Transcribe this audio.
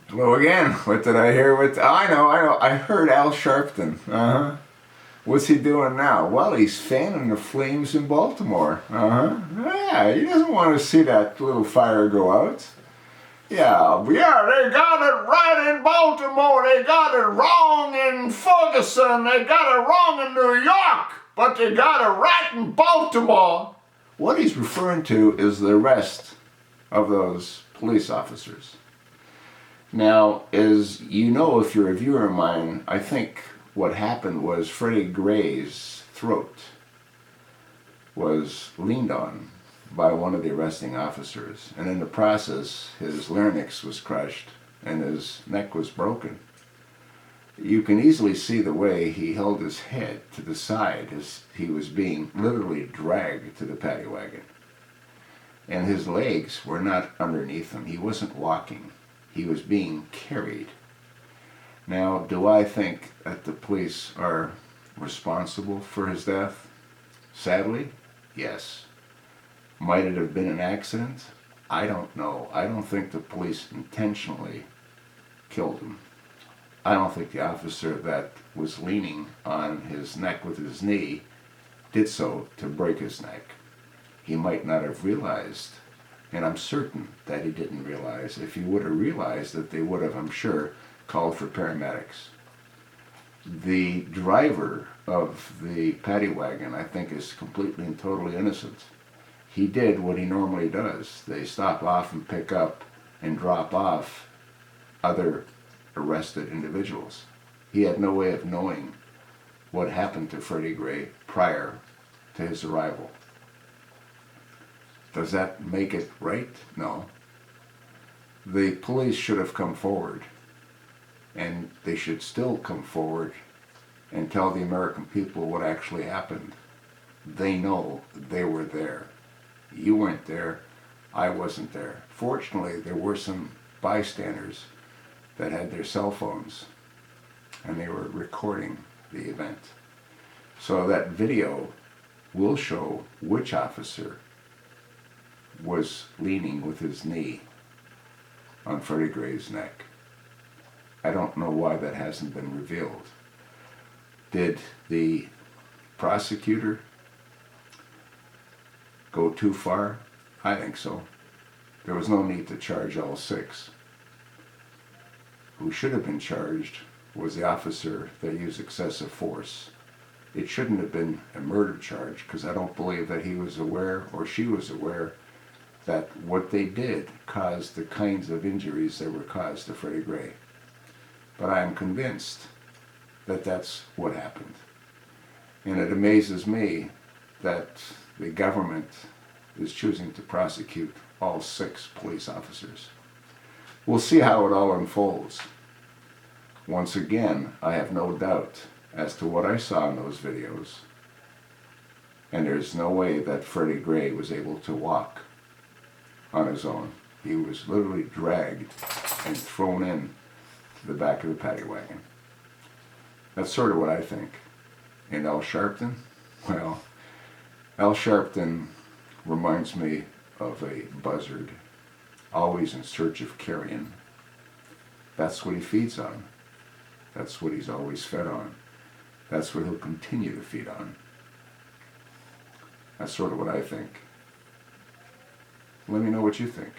Hello again. What did I hear? I know. I heard Al Sharpton. What's he doing now? Well, he's fanning the flames in Baltimore. Yeah, he doesn't want to see that little fire go out. Yeah, they got it right in Baltimore. They got it wrong in Ferguson. They got it wrong in New York. But they got it right in Baltimore. What he's referring to is the arrest of those police officers. Now, as you know, if you're a viewer of mine, I think what happened was Freddie Gray's throat was leaned on by one of the arresting officers, and in the process his larynx was crushed and his neck was broken. You can easily see the way he held his head to the side as he was being literally dragged to the paddy wagon. And his legs were not underneath him. He wasn't walking. He was being carried. Now, do I think that the police are responsible for his death? Sadly, yes. Might it have been an accident? I don't know. I don't think the police intentionally killed him. I don't think the officer that was leaning on his neck with his knee did so to break his neck. He might not have realized, and I'm certain that he didn't realize. If he would have realized that, they would have, I'm sure, called for paramedics. The driver of the paddy wagon, I think, is completely and totally innocent. He did what he normally does. They stop off and pick up and drop off other arrested individuals. He had no way of knowing what happened to Freddie Gray prior to his arrival. Does that make it right? No. The police should have come forward, and they should still come forward and tell the American people what actually happened. They know they were there. You weren't there. I wasn't there. Fortunately, there were some bystanders that had their cell phones, and they were recording the event. So that video will show which officer was leaning with his knee on Freddie Gray's neck. I don't know why that hasn't been revealed. Did the prosecutor go too far? I think so. There was no need to charge all six. Who should have been charged was the officer that used excessive force. It shouldn't have been a murder charge, because I don't believe that he was aware or she was aware that what they did caused the kinds of injuries that were caused to Freddie Gray. But I am convinced that that's what happened. And it amazes me that the government is choosing to prosecute all six police officers. We'll see how it all unfolds. Once again, I have no doubt as to what I saw in those videos, and there's no way that Freddie Gray was able to walk on his own. He was literally dragged and thrown in to the back of the paddy wagon. That's sort of what I think. And Al Sharpton? Well, Al Sharpton reminds me of a buzzard, always in search of carrion. That's what he feeds on. That's what he's always fed on. That's what he'll continue to feed on. That's sort of what I think. Let me know what you think.